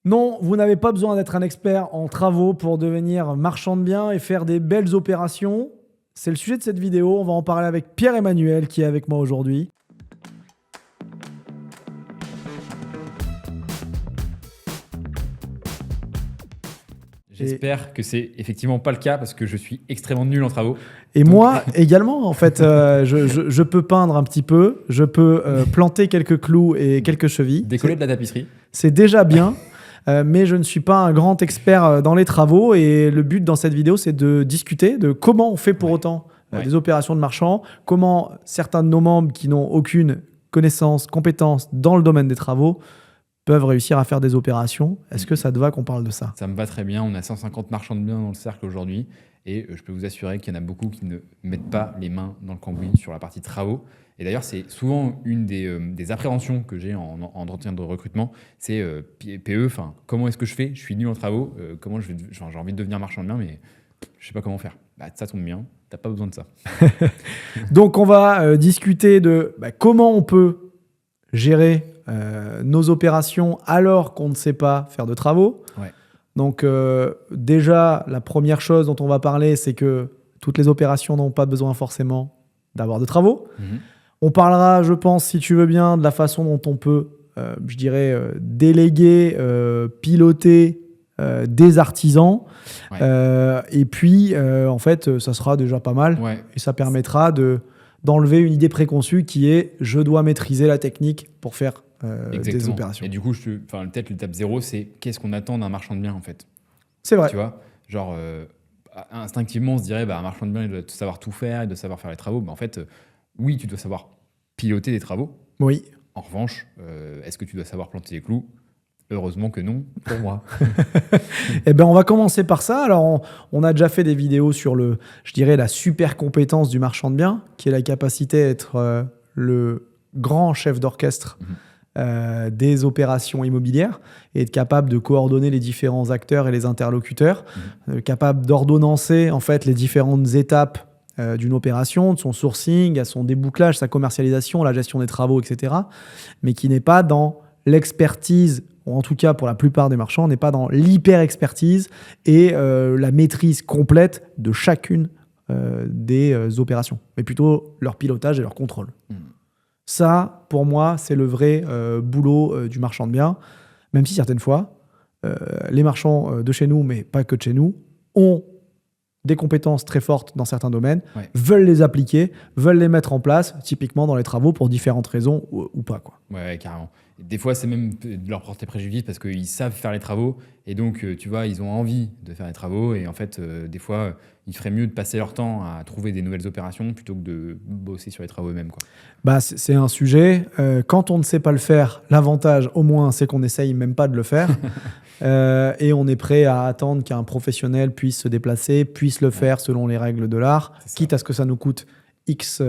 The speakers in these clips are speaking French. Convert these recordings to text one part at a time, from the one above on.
Non, vous n'avez pas besoin d'être un expert en travaux pour devenir marchand de biens et faire des belles opérations. C'est le sujet de cette vidéo. On va en parler avec Pierre-Emmanuel qui est avec moi aujourd'hui. J'espère que c'est effectivement pas le cas parce que je suis extrêmement nul en travaux. Et moi également, en fait, je peux peindre un petit peu, je peux planter quelques clous et quelques chevilles. Décoller de la tapisserie. C'est déjà bien, mais je ne suis pas un grand expert dans les travaux. Et le but dans cette vidéo, c'est de discuter de comment on fait pour autant des opérations de marchand, comment certains de nos membres qui n'ont aucune connaissance, compétence dans le domaine des travaux peuvent réussir à faire des opérations. Est-ce que ça te va qu'on parle de ça? Ça me va très bien. On a 150 marchands de biens dans le cercle aujourd'hui. Et je peux vous assurer qu'il y en a beaucoup qui ne mettent pas les mains dans le cambouis sur la partie travaux. Et d'ailleurs, c'est souvent une des appréhensions que j'ai en entretien de recrutement. C'est PE, comment est-ce que je fais? Je suis nul en travaux. J'ai envie de devenir marchand de biens, mais je ne sais pas comment faire. Ça tombe bien. Tu n'as pas besoin de ça. Donc, on va discuter de comment on peut gérer nos opérations alors qu'on ne sait pas faire de travaux. Ouais. Donc déjà, la première chose dont on va parler, c'est que toutes les opérations n'ont pas besoin forcément d'avoir de travaux. On parlera, je pense, si tu veux bien, de la façon dont on peut, déléguer, piloter des artisans. Et puis, en fait, ça sera déjà pas mal. Et ça permettra d'enlever une idée préconçue qui est « je dois maîtriser la technique pour faire des opérations ». Et du coup, peut-être l'étape 0, c'est qu'est-ce qu'on attend d'un marchand de biens en fait. C'est vrai. Tu vois, genre instinctivement, on se dirait un marchand de biens, il doit savoir tout faire, il doit savoir faire les travaux. En fait, oui, tu dois savoir piloter des travaux. Oui. En revanche, est-ce que tu dois savoir planter les clous? Heureusement que non, pour moi. Eh ben, on va commencer par ça. Alors, on a déjà fait des vidéos sur la super compétence du marchand de biens, qui est la capacité à être le grand chef d'orchestre des opérations immobilières et être capable de coordonner les différents acteurs et les interlocuteurs, capable d'ordonnancer en fait les différentes étapes d'une opération, de son sourcing, à son débouclage, sa commercialisation, la gestion des travaux, etc. Mais qui n'est pas dans l'expertise, ou en tout cas pour la plupart des marchands, n'est pas dans l'hyper-expertise et la maîtrise complète de chacune des opérations, mais plutôt leur pilotage et leur contrôle. Ça, pour moi, c'est le vrai boulot du marchand de biens, même si certaines fois, les marchands de chez nous, mais pas que de chez nous, ont des compétences très fortes dans certains domaines, veulent les appliquer, veulent les mettre en place, typiquement dans les travaux pour différentes raisons ou pas, quoi. Ouais, carrément. Des fois, c'est même de leur porter préjudice parce qu'ils savent faire les travaux et donc, tu vois, ils ont envie de faire les travaux et en fait, des fois, il ferait mieux de passer leur temps à trouver des nouvelles opérations plutôt que de bosser sur les travaux eux-mêmes, quoi. C'est un sujet. Quand on ne sait pas le faire, l'avantage, au moins, c'est qu'on n'essaye même pas de le faire. Et on est prêt à attendre qu'un professionnel puisse se déplacer, puisse le faire selon les règles de l'art, quitte à ce que ça nous coûte X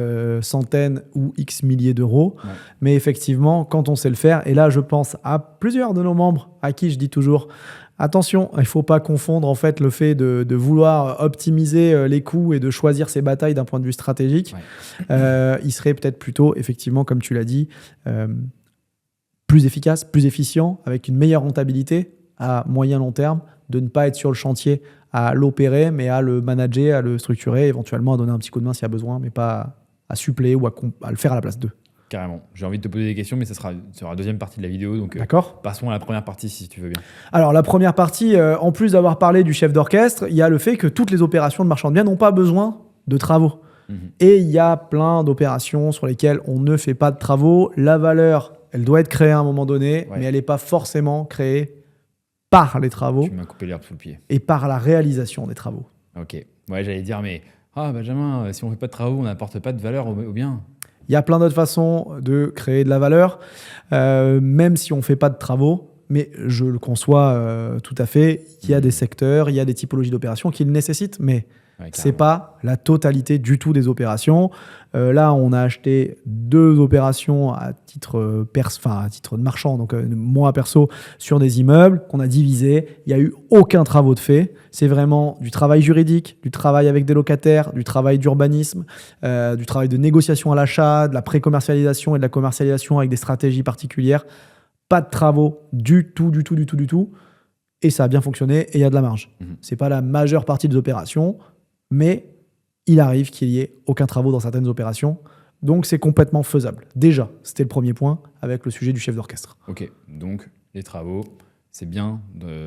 centaines ou X milliers d'euros. Mais effectivement, quand on sait le faire, et là, je pense à plusieurs de nos membres à qui je dis toujours attention, il ne faut pas confondre en fait le fait de vouloir optimiser les coûts et de choisir ses batailles d'un point de vue stratégique. Il serait peut-être plutôt, effectivement, comme tu l'as dit, plus efficace, plus efficient, avec une meilleure rentabilité à moyen long terme, de ne pas être sur le chantier à l'opérer, mais à le manager, à le structurer, éventuellement à donner un petit coup de main s'il y a besoin, mais pas à suppléer ou à le faire à la place d'eux. Carrément. J'ai envie de te poser des questions, mais ça sera la deuxième partie de la vidéo. Donc, passons à la première partie, si tu veux bien. Alors, la première partie, en plus d'avoir parlé du chef d'orchestre, il y a le fait que toutes les opérations de marchand de biens n'ont pas besoin de travaux. Et il y a plein d'opérations sur lesquelles on ne fait pas de travaux. La valeur, elle doit être créée à un moment donné, mais elle n'est pas forcément créée par les travaux. Tu m'as coupé l'herbe sous le pied. Et par la réalisation des travaux. Ok. Ouais, j'allais dire, mais Benjamin, si on ne fait pas de travaux, on n'apporte pas de valeur au bien. Il y a plein d'autres façons de créer de la valeur, même si on ne fait pas de travaux. Mais je le conçois tout à fait. Il y a des secteurs, il y a des typologies d'opérations qui le nécessitent, mais ce n'est pas la totalité du tout des opérations. Là, on a acheté 2 opérations à titre de marchand, donc moi perso, sur des immeubles qu'on a divisés. Il n'y a eu aucun travaux de fait. C'est vraiment du travail juridique, du travail avec des locataires, du travail d'urbanisme, du travail de négociation à l'achat, de la pré-commercialisation et de la commercialisation avec des stratégies particulières. pas de travaux du tout. Et ça a bien fonctionné et il y a de la marge. C'est pas la majeure partie des opérations, mais il arrive qu'il y ait aucun travaux dans certaines opérations. Donc, c'est complètement faisable. Déjà, c'était le premier point avec le sujet du chef d'orchestre. Ok, donc les travaux, c'est bien,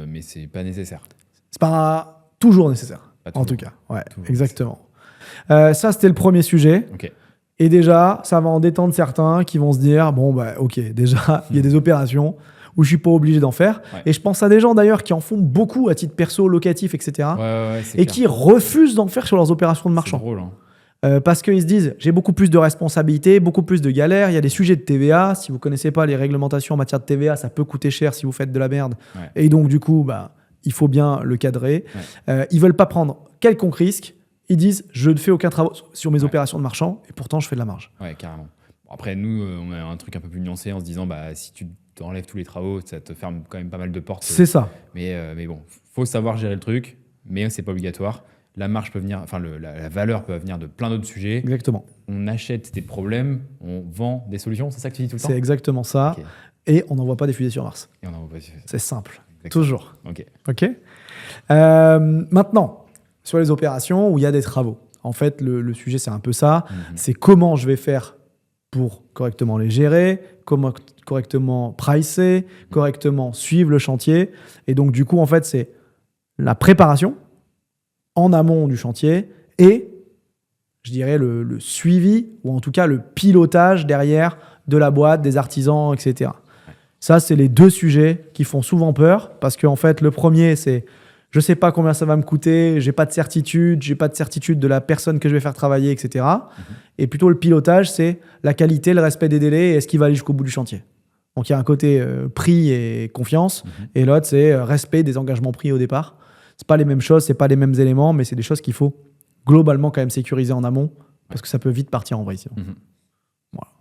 mais c'est pas nécessaire. C'est pas toujours nécessaire, Pas toujours. en tout cas. Ouais, Toujours. exactement. Ça, c'était le premier sujet. Ok. Et déjà, ça va en détendre certains qui vont se dire, bon, bah, ok, déjà, il y a des opérations où je suis pas obligé d'en faire. Ouais. Et je pense à des gens d'ailleurs qui en font beaucoup à titre perso, locatif, etc. Ouais, c'est et clair. qui refusent d'en faire sur leurs opérations de C'est marchand. drôle, hein. Parce qu'ils se disent, j'ai beaucoup plus de responsabilités, beaucoup plus de galères. Il y a des sujets de TVA. Si vous connaissez pas les réglementations en matière de TVA, ça peut coûter cher si vous faites de la merde. Ouais. Et donc, du coup, bah, il faut bien le cadrer. Ils veulent pas prendre quelconque risque. Ils disent, je ne fais aucun travail sur mes opérations de marchand et pourtant, je fais de la marge. Ouais, carrément. Bon, après, nous, on a un truc un peu plus nuancé en se disant, bah, si tu t'enlèves tous les travaux, ça te ferme quand même pas mal de portes. C'est ça. Mais bon, faut savoir gérer le truc, mais c'est pas obligatoire. La marge peut venir, enfin, la valeur peut venir de plein d'autres sujets. Exactement. On achète des problèmes, on vend des solutions, c'est ça que tu dis tout le temps? C'est exactement ça. Ok. Et on n'envoie pas des fusées sur Mars. Et on en voit pas. C'est simple. Exactement. Toujours. Ok. OK. Maintenant, sur les opérations où il y a des travaux. En fait, le sujet, c'est un peu ça. C'est comment je vais faire pour correctement les gérer, comment correctement pricer, correctement suivre le chantier. Et donc, du coup, en fait, c'est la préparation en amont du chantier et, je dirais, le suivi ou en tout cas le pilotage derrière de la boîte, des artisans, etc. Ça, c'est les deux sujets qui font souvent peur parce qu'en fait, le premier, c'est je ne sais pas combien ça va me coûter, j'ai pas de certitude de la personne que je vais faire travailler, etc. Et plutôt, le pilotage, c'est la qualité, le respect des délais et est-ce qu'il va aller jusqu'au bout du chantier. Donc, il y a un côté prix et confiance et l'autre, c'est respect des engagements pris au départ. C'est pas les mêmes choses, c'est pas les mêmes éléments, mais c'est des choses qu'il faut globalement quand même sécuriser en amont parce que ça peut vite partir en vrille sinon. Voilà.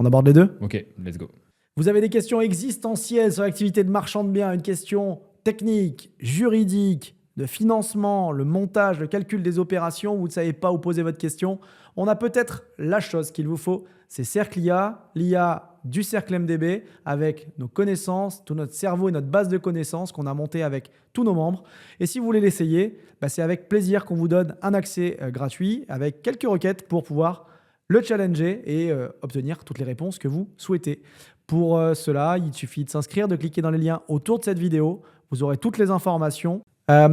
On aborde les deux ? Ok, let's go. Vous avez des questions existentielles sur l'activité de marchand de biens, une question technique, juridique, de financement, le montage, le calcul des opérations, vous ne savez pas où poser votre question. On a peut-être la chose qu'il vous faut, c'est Cercle IA, l'IA du Cercle MDB, avec nos connaissances, tout notre cerveau et notre base de connaissances qu'on a montée avec tous nos membres. Et si vous voulez l'essayer, c'est avec plaisir qu'on vous donne un accès gratuit avec quelques requêtes pour pouvoir le challenger et obtenir toutes les réponses que vous souhaitez. Pour cela, il suffit de s'inscrire, de cliquer dans les liens autour de cette vidéo. Vous aurez toutes les informations.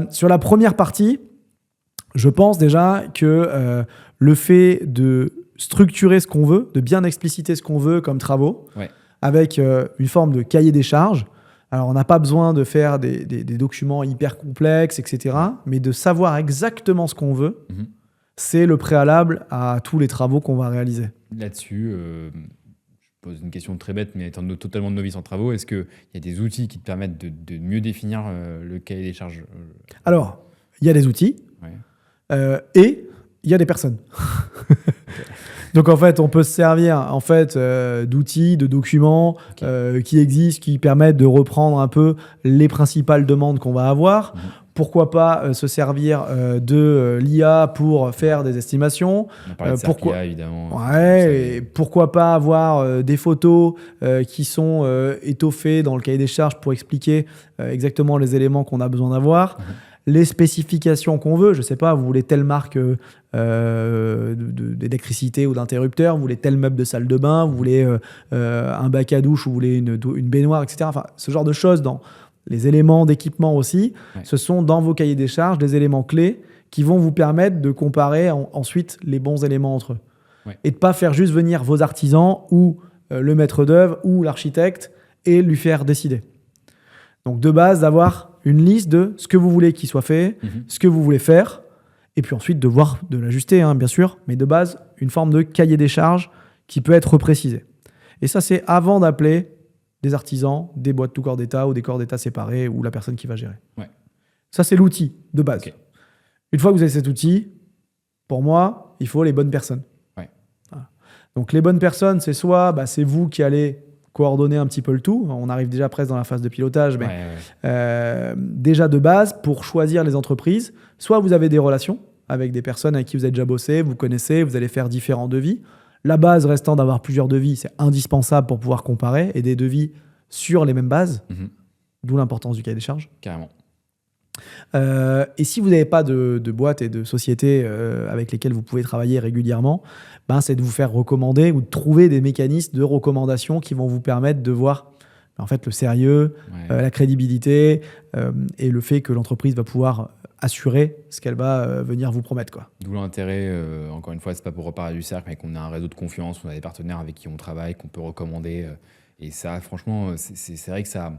Sur la première partie, je pense déjà que le fait de structurer ce qu'on veut, de bien expliciter ce qu'on veut comme travaux, avec une forme de cahier des charges. Alors, on n'a pas besoin de faire des documents hyper complexes, etc. Mais de savoir exactement ce qu'on veut, c'est le préalable à tous les travaux qu'on va réaliser. Là-dessus, je pose une question très bête, mais étant totalement novice en travaux, est-ce qu'il y a des outils qui te permettent de mieux définir le cahier des charges? Alors, il y a des outils et il y a des personnes. Donc, en fait, on peut se servir d'outils, de documents qui existent, qui permettent de reprendre un peu les principales demandes qu'on va avoir. Pourquoi pas se servir de l'IA pour faire des estimations. On a parlé de Cercle IA, évidemment. Et pourquoi pas avoir des photos qui sont étoffées dans le cahier des charges pour expliquer exactement les éléments qu'on a besoin d'avoir. Les spécifications qu'on veut, je ne sais pas, vous voulez telle marque d'électricité ou d'interrupteur, vous voulez tel meuble de salle de bain, vous voulez un bac à douche, vous voulez une baignoire, etc. Enfin, ce genre de choses dans les éléments d'équipement aussi, ce sont dans vos cahiers des charges des éléments clés qui vont vous permettre de comparer ensuite les bons éléments entre eux. Et de ne pas faire juste venir vos artisans ou le maître d'œuvre ou l'architecte et lui faire décider. Donc de base, d'avoir une liste de ce que vous voulez qu'il soit fait, ce que vous voulez faire, et puis ensuite de l'ajuster, bien sûr, mais de base, une forme de cahier des charges qui peut être reprécisé. Et ça, c'est avant d'appeler des artisans, des boîtes tout corps d'État ou des corps d'État séparés ou la personne qui va gérer. Ça, c'est l'outil de base. Une fois que vous avez cet outil, pour moi, il faut les bonnes personnes. Voilà. Donc les bonnes personnes, c'est soit c'est vous qui allez coordonner un petit peu le tout. On arrive déjà presque dans la phase de pilotage, mais déjà de base, pour choisir les entreprises, soit vous avez des relations avec des personnes avec qui vous avez déjà bossé, vous connaissez, vous allez faire différents devis. La base restant d'avoir plusieurs devis, c'est indispensable pour pouvoir comparer et des devis sur les mêmes bases, d'où l'importance du cahier des charges. Carrément. Et si vous n'avez pas de boîte et de société avec lesquelles vous pouvez travailler régulièrement, c'est de vous faire recommander ou de trouver des mécanismes de recommandation qui vont vous permettre de voir en fait le sérieux, la crédibilité et le fait que l'entreprise va pouvoir assurer ce qu'elle va venir vous promettre, quoi. D'où l'intérêt, encore une fois, c'est pas pour reparler du cercle, mais qu'on a un réseau de confiance, on a des partenaires avec qui on travaille, qu'on peut recommander. Et ça, franchement, c'est vrai que ça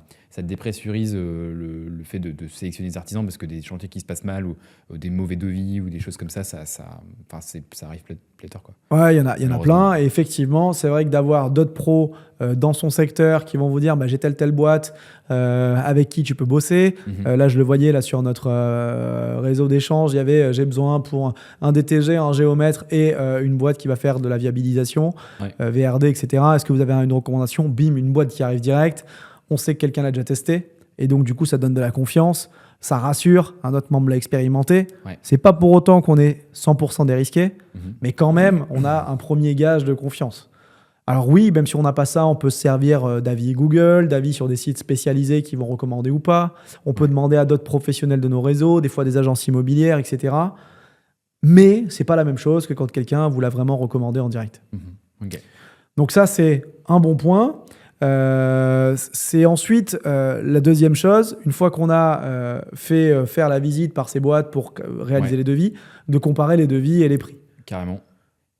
dépressurise le fait de sélectionner des artisans, parce que des chantiers qui se passent mal ou des mauvais devis ou des choses comme ça arrive pléthore, quoi. Ouais, il y en a plein. Et effectivement, c'est vrai que d'avoir d'autres pros dans son secteur qui vont vous dire j'ai telle boîte avec qui tu peux bosser. Là, je le voyais là, sur notre réseau d'échange, il y avait j'ai besoin pour un DTG, un géomètre et une boîte qui va faire de la viabilisation, VRD, etc. Est-ce que vous avez une recommandation? Bim, une boîte qui arrive direct. On sait que quelqu'un l'a déjà testé. Et donc, du coup, ça donne de la confiance. Ça rassure. Un autre membre l'a expérimenté. C'est pas pour autant qu'on est 100% dérisqué. Mais quand même, on a un premier gage de confiance. Alors oui, même si on n'a pas ça, on peut se servir d'avis Google, d'avis sur des sites spécialisés qui vont recommander ou pas. On peut demander à d'autres professionnels de nos réseaux, des fois des agences immobilières, etc. Mais c'est pas la même chose que quand quelqu'un vous l'a vraiment recommandé en direct. Donc ça, c'est un bon point. C'est ensuite la deuxième chose, une fois qu'on a fait faire la visite par ces boîtes pour réaliser les devis, de comparer les devis et les prix. Carrément.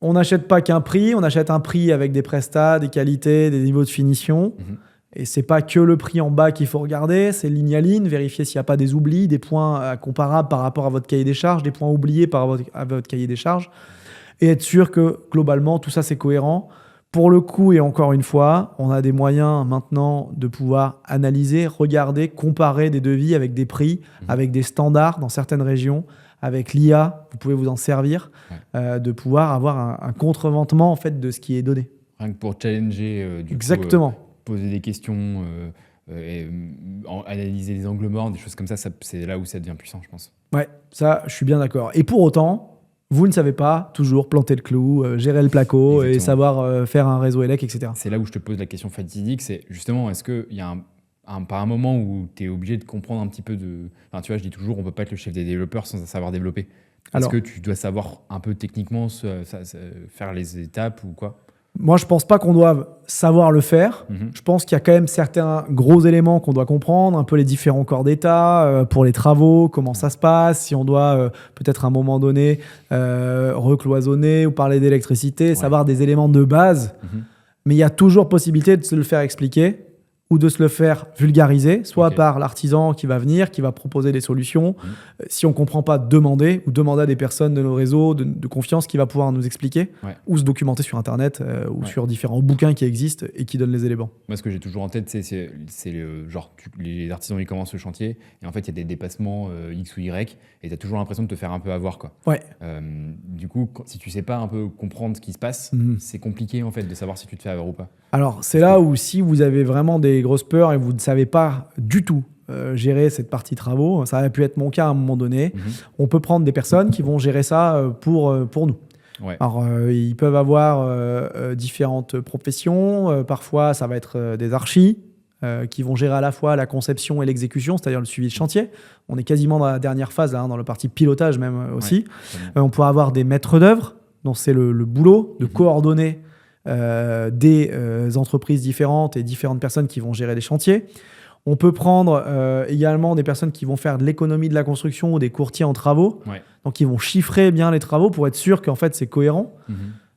On n'achète pas qu'un prix, on achète un prix avec des prestats, des qualités, des niveaux de finition. Et c'est pas que le prix en bas qu'il faut regarder, c'est ligne à ligne, vérifier s'il n'y a pas des oublis, des points comparables par rapport à votre cahier des charges, des points oubliés par rapport à votre cahier des charges, et être sûr que globalement tout ça c'est cohérent. Pour le coup, et encore une fois, on a des moyens maintenant de pouvoir analyser, regarder, comparer des devis avec des prix, avec des standards dans certaines régions. Avec l'IA, vous pouvez vous en servir, de pouvoir avoir un contreventement en fait, de ce qui est donné. Rien que pour challenger, Exactement. Poser des questions, analyser les angles morts, des choses comme ça, c'est là où ça devient puissant, je pense. Ouais, ça, je suis bien d'accord. Et pour autant, vous ne savez pas toujours planter le clou, gérer le placo et savoir faire un réseau élec, etc. C'est là où je te pose la question fatidique, c'est justement, est-ce qu'il y a par un moment où tu es obligé de comprendre un petit peu de... Enfin, tu vois, je dis toujours, on ne peut pas être le chef des développeurs sans savoir développer. Est-ce que tu dois savoir un peu techniquement faire les étapes ou quoi? Moi, je ne pense pas qu'on doive savoir le faire. Je pense qu'il y a quand même certains gros éléments qu'on doit comprendre, un peu les différents corps d'État pour les travaux, comment ça se passe, si on doit peut-être à un moment donné recloisonner ou parler d'électricité, savoir des éléments de base. Mais il y a toujours possibilité de se le faire expliquer ou de se le faire vulgariser, soit par l'artisan qui va venir, qui va proposer des solutions. Si on ne comprend pas, demander à des personnes de nos réseaux de confiance qui va pouvoir nous expliquer, ou se documenter sur Internet ou sur différents bouquins qui existent et qui donnent les éléments. Moi, ce que j'ai toujours en tête, c'est genre les artisans, ils commencent le chantier et en fait, il y a des dépassements X ou Y et tu as toujours l'impression de te faire un peu avoir, quoi. Du coup, si tu ne sais pas un peu comprendre ce qui se passe, c'est compliqué en fait de savoir si tu te fais avoir ou pas. Alors, c'est là où si vous avez vraiment des grosses peurs et vous ne savez pas du tout gérer cette partie travaux, ça aurait pu être mon cas à un moment donné, on peut prendre des personnes qui vont gérer ça pour nous. Alors, ils peuvent avoir différentes professions. Parfois, ça va être des archis qui vont gérer à la fois la conception et l'exécution, c'est-à-dire le suivi de chantier. On est quasiment dans la dernière phase, là, dans le partie pilotage même aussi. On peut avoir des maîtres d'œuvre, dont c'est le boulot de coordonner des entreprises différentes et différentes personnes qui vont gérer des chantiers. On peut prendre également des personnes qui vont faire de l'économie de la construction ou des courtiers en travaux. Donc, ils vont chiffrer bien les travaux pour être sûr qu'en fait, c'est cohérent.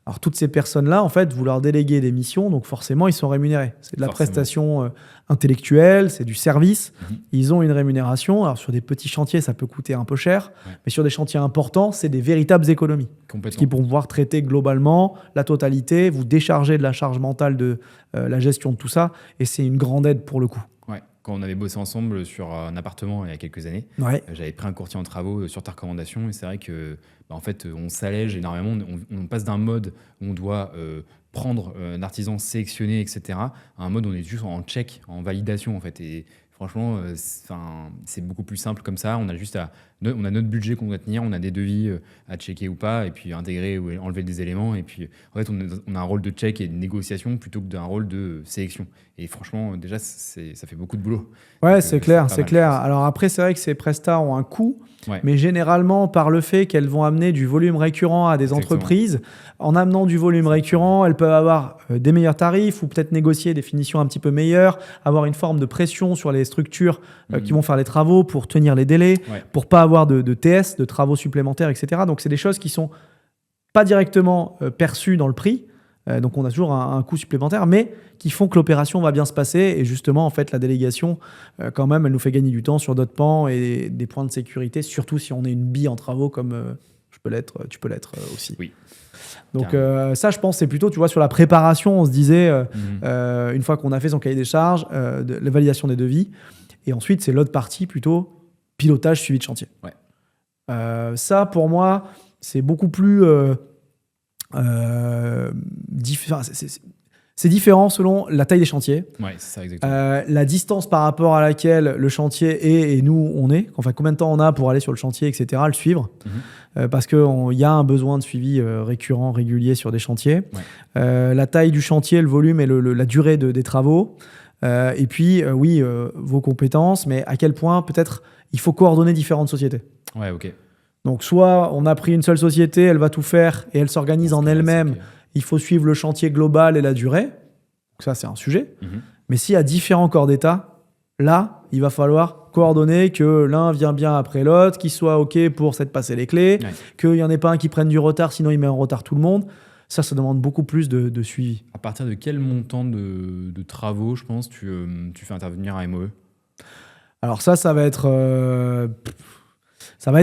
Alors, toutes ces personnes-là, en fait, vous leur déléguez des missions, donc forcément, ils sont rémunérés. C'est de la prestation intellectuelle, c'est du service. Ils ont une rémunération. Alors, sur des petits chantiers, ça peut coûter un peu cher, mais sur des chantiers importants, c'est des véritables économies. Ce qui vont pouvoir traiter globalement la totalité, vous décharger de la charge mentale de la gestion de tout ça, et c'est une grande aide pour le coup. Quand on avait bossé ensemble sur un appartement il y a quelques années, j'avais pris un courtier en travaux sur ta recommandation et c'est vrai que en fait, on s'allège énormément. On passe d'un mode où on doit prendre un artisan sélectionné, etc., à un mode où on est juste en check, en validation en fait. Et Franchement, c'est beaucoup plus simple comme ça. On a juste on a notre budget qu'on doit tenir, on a des devis à checker ou pas, et puis intégrer ou enlever des éléments. Et puis, en fait, on a un rôle de check et de négociation plutôt que d'un rôle de sélection. Et franchement, déjà, ça fait beaucoup de boulot. Ouais, Donc, c'est clair, pas c'est mal, clair. je pense. Alors après, c'est vrai que ces prestats ont un coût, Ouais. mais généralement, par le fait qu'elles vont amener du volume récurrent à des Exactement. entreprises, en amenant du volume récurrent, elles peuvent avoir des meilleurs tarifs ou peut-être négocier des finitions un petit peu meilleures, avoir une forme de pression sur les structures qui vont faire les travaux pour tenir les délais, Ouais. pour pas avoir de TS, de travaux supplémentaires, etc. Donc, c'est des choses qui sont pas directement perçues dans le prix. Donc, on a toujours un coût supplémentaire, mais qui font que l'opération va bien se passer. Et justement, en fait, la délégation, quand même, elle nous fait gagner du temps sur d'autres pans et des points de sécurité, surtout si on est une bille en travaux comme tu peux l'être aussi. Oui. Donc ça, je pense, c'est plutôt, tu vois, sur la préparation, on se disait, Mhm. une fois qu'on a fait son cahier des charges, la validation des devis, et ensuite, c'est l'autre partie plutôt pilotage, suivi de chantier. Ouais. Ça, pour moi, c'est beaucoup plus... c'est différent selon la taille des chantiers, Ouais, c'est ça, exactement. la distance par rapport à laquelle le chantier est et nous on est, enfin combien de temps on a pour aller sur le chantier, etc., le suivre, parce qu'il y a un besoin de suivi récurrent, régulier sur des chantiers. Ouais. La taille du chantier, le volume et la durée des travaux. Et puis, oui, vos compétences, mais à quel point peut-être il faut coordonner différentes sociétés. Ouais, ok. Donc, soit on a pris une seule société, elle va tout faire et elle s'organise en Parce que là, elle-même. c'est Il faut suivre le chantier global et la durée. Donc ça, c'est un sujet. Mhm. Mais s'il y a différents corps d'État, là, il va falloir coordonner que l'un vient bien après l'autre, qu'il soit OK pour s'être passé les clés, Ouais. qu'il n'y en ait pas un qui prenne du retard, sinon il met en retard tout le monde. Ça demande beaucoup plus de suivi. À partir de quel montant de travaux, je pense, tu fais intervenir un MOE? Alors ça va être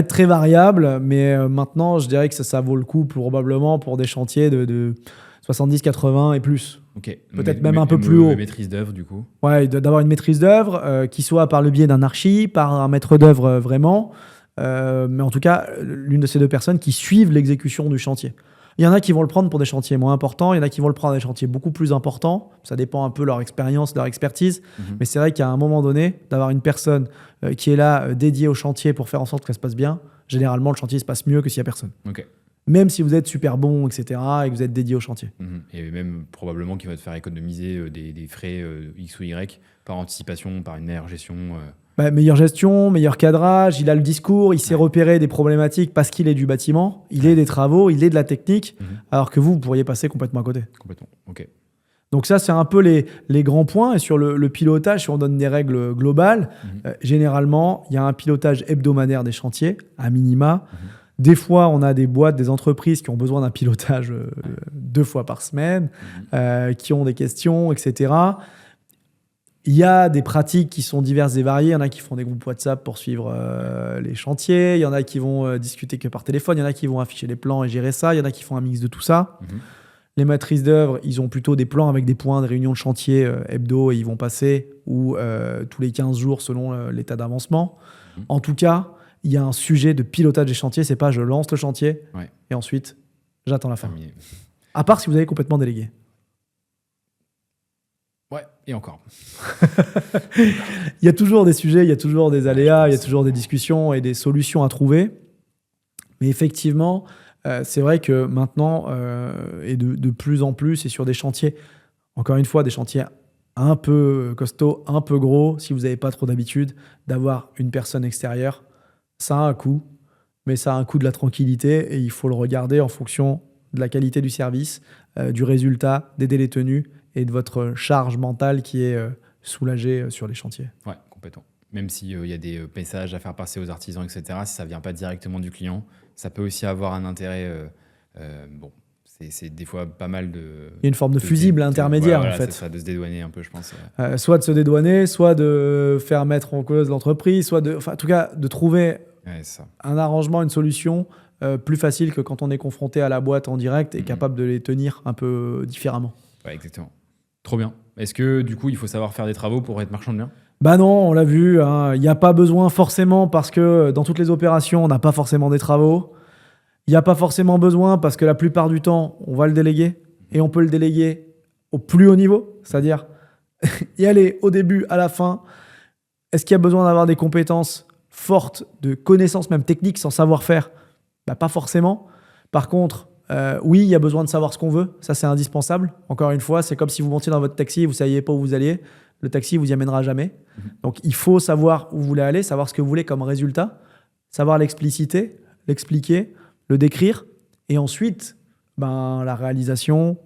très variable, mais maintenant, je dirais que ça vaut le coup probablement pour des chantiers de 70, 80 et plus. Ok. Peut-être même un peu plus haut. Maîtrise d'œuvre, du coup. Ouais, d'avoir une maîtrise d'œuvre, qui soit par le biais d'un archi, par un maître d'œuvre vraiment, mais en tout cas, l'une de ces deux personnes qui suivent l'exécution du chantier. Il y en a qui vont le prendre pour des chantiers moins importants, il y en a qui vont le prendre pour des chantiers beaucoup plus importants. Ça dépend un peu de leur expérience, de leur expertise. Mais c'est vrai qu'à un moment donné, d'avoir une personne qui est là, dédiée au chantier pour faire en sorte que ça se passe bien, généralement, le chantier se passe mieux que s'il n'y a personne. Ok. Même si vous êtes super bon, etc., et que vous êtes dédié au chantier. Et même probablement qu'il va te faire économiser des frais X ou Y par anticipation, par une meilleure gestion. Meilleure gestion, meilleur cadrage, il a le discours, il sait repérer des problématiques parce qu'il est du bâtiment, il est des travaux, il est de la technique, alors que vous pourriez passer complètement à côté. Complètement, ok. Donc ça, c'est un peu les grands points. Et sur le pilotage, si on donne des règles globales, généralement, il y a un pilotage hebdomadaire des chantiers, à minima. Des fois, on a des boîtes, des entreprises qui ont besoin d'un pilotage 2 fois par semaine, qui ont des questions, etc. Il y a des pratiques qui sont diverses et variées. Il y en a qui font des groupes WhatsApp pour suivre les chantiers. Il y en a qui vont discuter que par téléphone. Il y en a qui vont afficher les plans et gérer ça. Il y en a qui font un mix de tout ça. Les maîtrises d'œuvre, ils ont plutôt des plans avec des points de réunion de chantier hebdo et ils vont passer ou tous les 15 jours selon l'état d'avancement. En tout cas, il y a un sujet de pilotage des chantiers. C'est pas je lance le chantier et ensuite j'attends la fin. Terminé. À part si vous avez complètement délégué. Ouais, et encore. Il y a toujours des sujets, il y a toujours des aléas, il y a toujours des discussions et des solutions à trouver. Mais effectivement, c'est vrai que maintenant, et de plus en plus, et sur des chantiers, encore une fois, des chantiers un peu costauds, un peu gros, si vous n'avez pas trop d'habitude d'avoir une personne extérieure, ça a un coût, mais ça a un coût de la tranquillité et il faut le regarder en fonction de la qualité du service, du résultat, des délais tenus et de votre charge mentale qui est soulagée sur les chantiers. Ouais, complètement. Même s'il y a des messages à faire passer aux artisans, etc., si ça ne vient pas directement du client, ça peut aussi avoir un intérêt. Bon, c'est des fois pas mal de... Il y a une forme de fusible intermédiaire, voilà, en fait. C'est ça, de se dédouaner un peu, je pense. Soit de se dédouaner, soit de faire mettre en cause l'entreprise, soit en tout cas, de trouver un arrangement, une solution plus facile que quand on est confronté à la boîte en direct et capable de les tenir un peu différemment. Ouais, exactement. Trop bien. Est-ce que du coup, il faut savoir faire des travaux pour être marchand de biens ? Bah non, on l'a vu, hein, il n'y a pas besoin forcément parce que dans toutes les opérations, on n'a pas forcément des travaux. Il n'y a pas forcément besoin parce que la plupart du temps, on va le déléguer et on peut le déléguer au plus haut niveau, c'est-à-dire y aller au début, à la fin. Est-ce qu'il y a besoin d'avoir des compétences fortes, de connaissances même techniques, sans savoir-faire? Pas forcément. Par contre, oui, il y a besoin de savoir ce qu'on veut. Ça, c'est indispensable. Encore une fois, c'est comme si vous montiez dans votre taxi et vous ne saviez pas où vous alliez. Le taxi vous y amènera jamais. Donc, il faut savoir où vous voulez aller, savoir ce que vous voulez comme résultat, savoir l'expliciter, l'expliquer, le décrire. Et ensuite, la réalisation,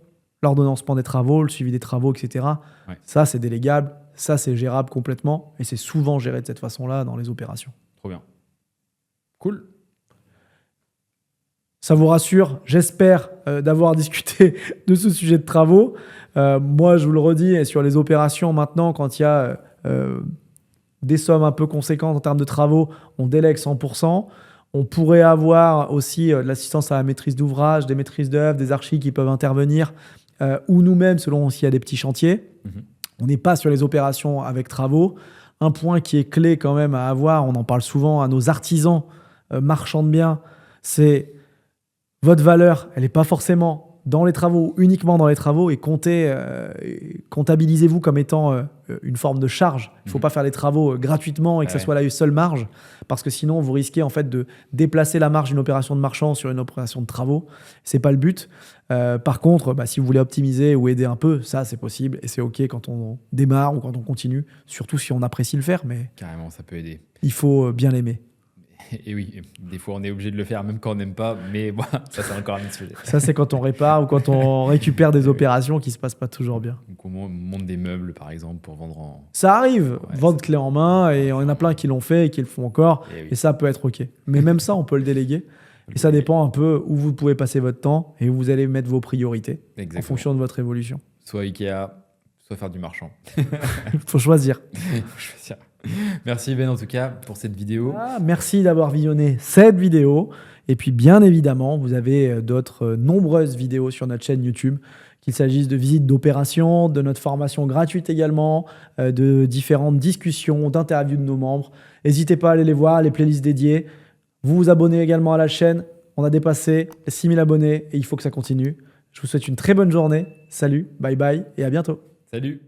l'ordonnancement des travaux, le suivi des travaux, etc. Ouais. Ça, c'est délégable. Ça, c'est gérable complètement. Et c'est souvent géré de cette façon-là dans les opérations. Trop bien. Cool. Ça vous rassure, j'espère, d'avoir discuté de ce sujet de travaux. Moi, je vous le redis, et sur les opérations maintenant, quand il y a des sommes un peu conséquentes en termes de travaux, on délègue 100%. On pourrait avoir aussi de l'assistance à la maîtrise d'ouvrage, des maîtrises d'œuvre, des archis qui peuvent intervenir, ou nous-mêmes, selon s'il y a des petits chantiers. On n'est pas sur les opérations avec travaux. Un point qui est clé quand même à avoir, on en parle souvent à nos artisans marchands de biens, c'est votre valeur, elle n'est pas forcément dans les travaux, uniquement dans les travaux, et comptabilisez-vous comme étant une forme de charge. Il ne faut pas faire les travaux gratuitement et que ça soit la seule marge, parce que sinon, vous risquez en fait de déplacer la marge d'une opération de marchand sur une opération de travaux. Ce n'est pas le but. Par contre, si vous voulez optimiser ou aider un peu, ça, c'est possible, et c'est OK quand on démarre ou quand on continue, surtout si on apprécie le faire, mais Carrément, ça peut aider. il faut bien l'aimer. Et oui, des fois on est obligé de le faire même quand on n'aime pas, mais bon, ça c'est encore un autre sujet. Ça, c'est quand on répare ou quand on récupère des opérations qui ne se passent pas toujours bien. Donc on monte des meubles par exemple pour vendre en... Ça arrive, Ouais, vendre clé en main, et il y en a plein qui l'ont fait et qui le font encore, Et oui. et ça peut être OK. Mais même ça, on peut le déléguer. Et ça dépend un peu où vous pouvez passer votre temps et où vous allez mettre vos priorités Exactement. en fonction de votre évolution. Soit Ikea, soit faire du marchand. Il faut choisir. Faut choisir. Merci Ben en tout cas pour cette vidéo. Merci d'avoir visionné cette vidéo. Et puis bien évidemment, vous avez d'autres nombreuses vidéos sur notre chaîne YouTube, qu'il s'agisse de visites d'opérations, de notre formation gratuite également, de différentes discussions, d'interviews de nos membres. N'hésitez pas à aller les voir, les playlists dédiées. Vous vous abonnez également à la chaîne. On a dépassé 6000 abonnés et il faut que ça continue. Je vous souhaite une très bonne journée. Salut, bye bye et à bientôt. Salut.